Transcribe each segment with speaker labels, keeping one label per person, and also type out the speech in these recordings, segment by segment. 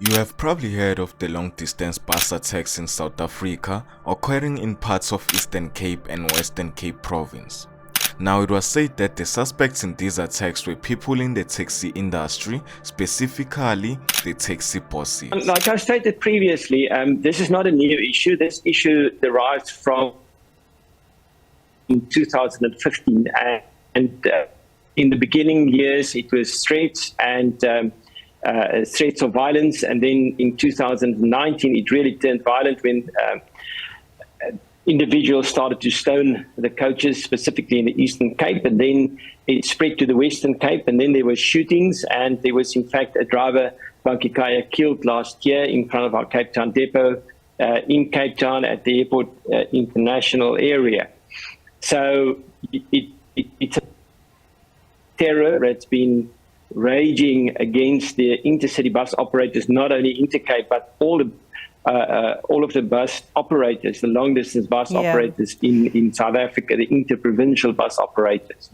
Speaker 1: You have probably heard of the long-distance bus attacks in South Africa occurring in parts of Eastern Cape and Western Cape province. Now, it was said that the suspects in these attacks were people in the taxi industry, specifically the taxi bosses.
Speaker 2: Like I stated previously, this is not a new issue. This issue derives from 2015, and in the beginning years it was threats and threats of violence, and then in 2019 it really turned violent when individuals started to stone the coaches, specifically in the Eastern Cape, and then it spread to the Western Cape, and then there were shootings, and there was in fact a driver, Bonke Makalala, killed last year in front of our Cape Town depot in Cape Town at the airport international area. So it's a terror that's been raging against the intercity bus operators, not only Intercape, but all of the bus operators, the long distance bus operators in South Africa, the interprovincial bus operators.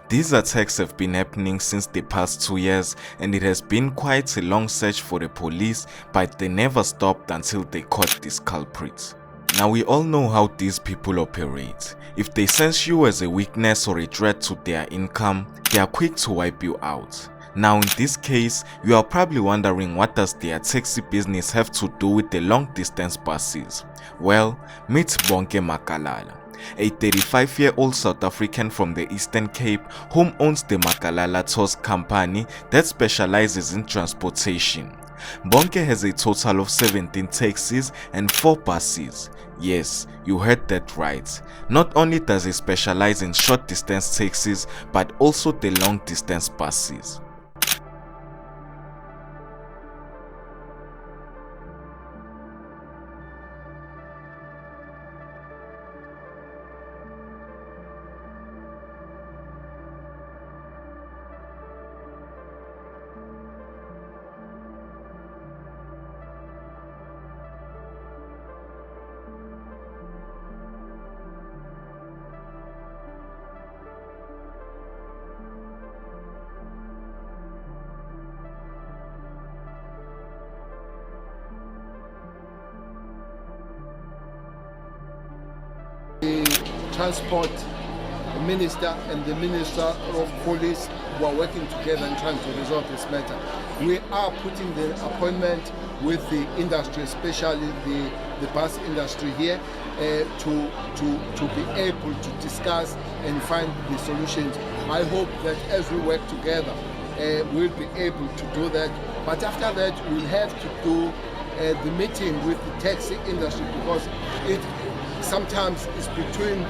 Speaker 1: These attacks have been happening since the past 2 years, and it has been quite a long search for the police, but they never stopped until they caught these culprits. Now, we all know how these people operate. If they sense you as a weakness or a threat to their income, they are quick to wipe you out. Now, in this case, you are probably wondering, what does their taxi business have to do with the long distance buses? Well, meet Bonke Makalala, a 35-year-old South African from the Eastern Cape whom owns the Makalala Tours company that specializes in transportation. Bonke has a total of 17 taxis and 4 buses. Yes, you heard that right. Not only does he specialize in short distance taxis, but also the long distance buses.
Speaker 3: The transport minister and the minister of police were working together and trying to resolve this matter. We are putting the appointment with the industry, especially the bus industry here, to be able to discuss and find the solutions. I hope that as we work together, we'll be able to do that. But after that, we'll have to do the meeting with the taxi industry, because it sometimes it's between,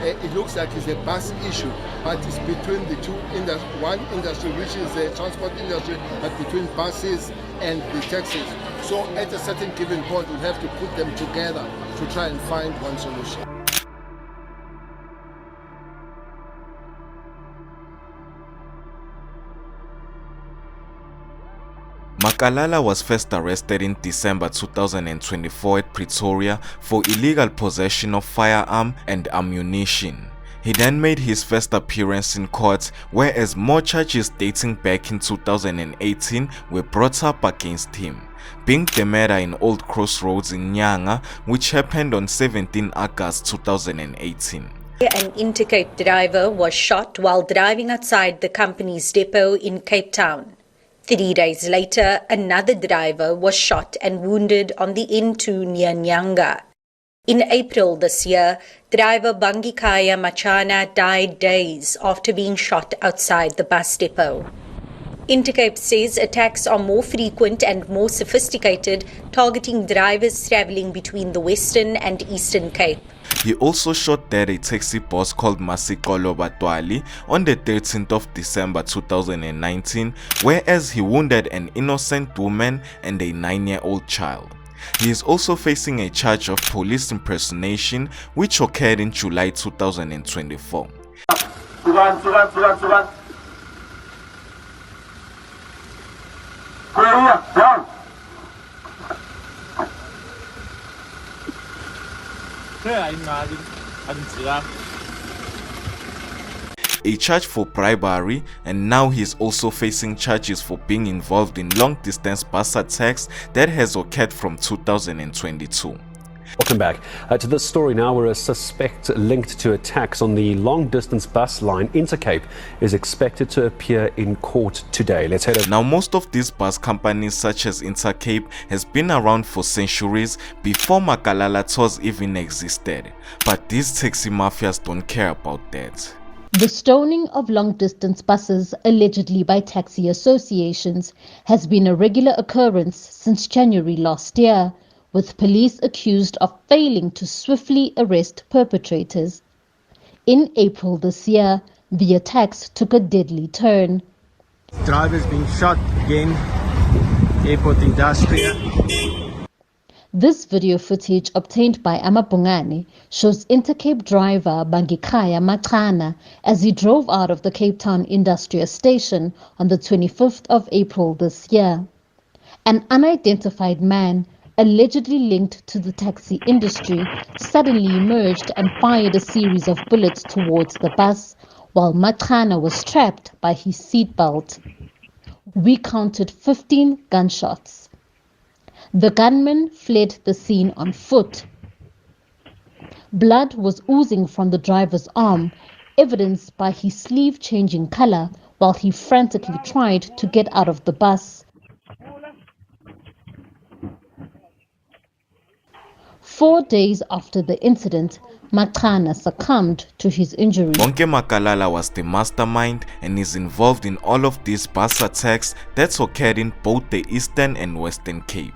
Speaker 3: it looks like it's a bus issue, but it's between the two industries. One industry, which is the transport industry, but between buses and the taxis. So at a certain given point, we'll have to put them together to try and find one solution.
Speaker 1: Makalala was first arrested in December 2024 at Pretoria for illegal possession of firearm and ammunition. He then made his first appearance in court, whereas more charges dating back in 2018 were brought up against him, being the murder in Old Crossroads in Nyanga, which happened on 17 August 2018.
Speaker 4: An Intercape driver was shot while driving outside the company's depot in Cape Town. 3 days later, another driver was shot and wounded on the N2 near Nyanga. In April this year, driver Bonke Makalala died days after being shot outside the bus depot. Intercape says attacks are more frequent and more sophisticated, targeting drivers traveling between the Western and Eastern Cape.
Speaker 1: He also shot dead a taxi boss called Masikolo Batwali on the 13th of December 2019, whereas he wounded an innocent woman and a 9-year-old child. He is also facing a charge of police impersonation, which occurred in July 2024. a charge for bribery, and now he's also facing charges for being involved in long-distance bus attacks that has occurred from 2022.
Speaker 5: Welcome back to this story now, where a suspect linked to attacks on the long-distance bus line Intercape is expected to appear in court today. Let's head over.
Speaker 1: Now, most of these bus companies such as Intercape has been around for centuries before Makalala tours even existed, but these taxi mafias don't care about that.
Speaker 6: The stoning of long-distance buses, allegedly by taxi associations, has been a regular occurrence since January last year, with police accused of failing to swiftly arrest perpetrators. In April this year, the attacks took a deadly turn.
Speaker 7: Drivers being shot again, airport industrial.
Speaker 6: This video footage obtained by Amabungane shows Intercape driver Bonke Makalala as he drove out of the Cape Town Industrial Station on the 25th of April this year. An unidentified man, allegedly linked to the taxi industry, suddenly emerged and fired a series of bullets towards the bus, while Makalala was trapped by his seatbelt. We counted 15 gunshots. The gunman fled the scene on foot. Blood was oozing from the driver's arm, evidenced by his sleeve changing color while he frantically tried to get out of the bus. 4 days after the incident, Makalala succumbed to his injuries.
Speaker 1: Bonke Makalala was the mastermind and is involved in all of these bus attacks that's occurred in both the Eastern and Western Cape.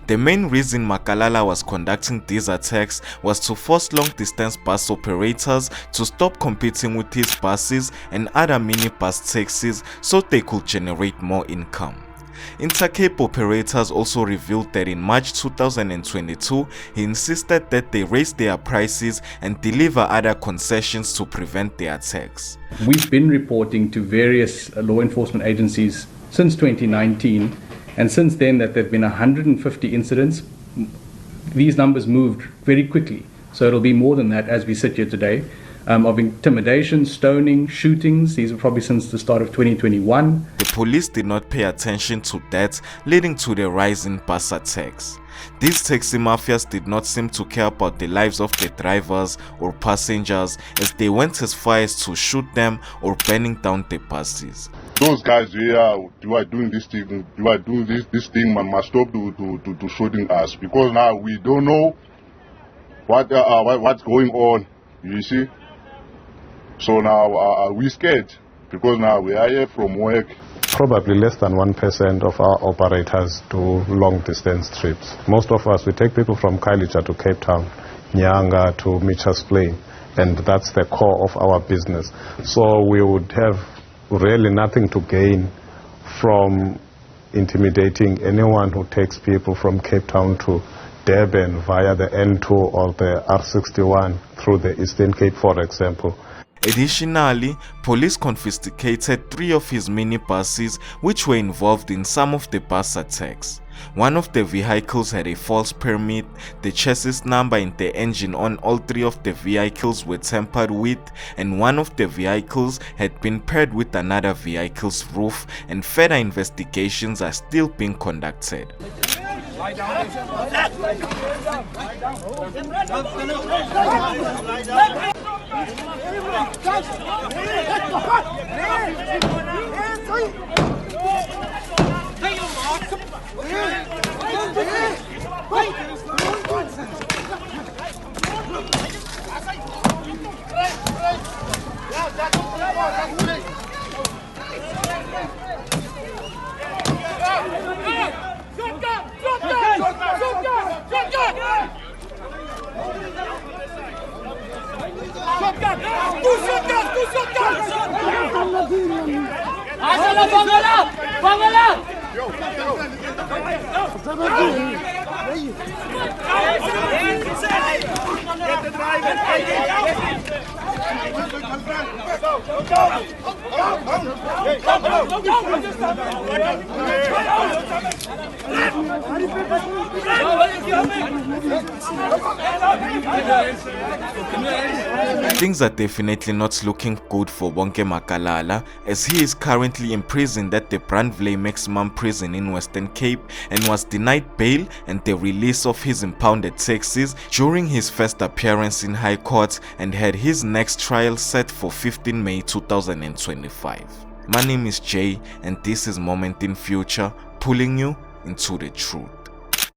Speaker 1: The main reason Makalala was conducting these attacks was to force long-distance bus operators to stop competing with his buses and other minibus taxis so they could generate more income. Intercape operators also revealed that in March 2022, he insisted that they raise their prices and deliver other concessions to prevent the attacks.
Speaker 8: We've been reporting to various law enforcement agencies since 2019, and since then that there have been 150 incidents. These numbers moved very quickly, so it'll be more than that as we sit here today, of intimidation, stoning, shootings. These are probably since the start of 2021.
Speaker 1: The police did not pay attention to that, leading to the rise in bus attacks. These taxi mafias did not seem to care about the lives of the drivers or passengers, as they went as far as to shoot them or burning down the buses.
Speaker 9: Those guys here, you are doing this thing, you are doing this thing, man, must stop to shooting us, because now we don't know what's going on, you see. So now we're scared, because now we are here from work.
Speaker 10: Probably less than 1% of our operators do long-distance trips. Most of us, we take people from Kailija to Cape Town, Nyanga to Mitchell's Plain, and that's the core of our business. So we would have really nothing to gain from intimidating anyone who takes people from Cape Town to Durban via the N2 or the R61 through the Eastern Cape, for example.
Speaker 1: Additionally, police confiscated 3 of his minibuses which were involved in some of the bus attacks. One of the vehicles had a false permit, the chassis number and the engine on all 3 of the vehicles were tampered with, and one of the vehicles had been paired with another vehicle's roof, and further investigations are still being conducted.
Speaker 7: Lie down.
Speaker 1: Things are definitely not looking good for Bonke Makalala, as he is currently imprisoned at the Brandvlei Maximum Prison in Western Cape and was denied bail and the release of his impounded taxis during his first appearance in High Court, and had his next trial set for 15 May 2025. My name is Jay and this is Moment in Future, pulling you into the truth.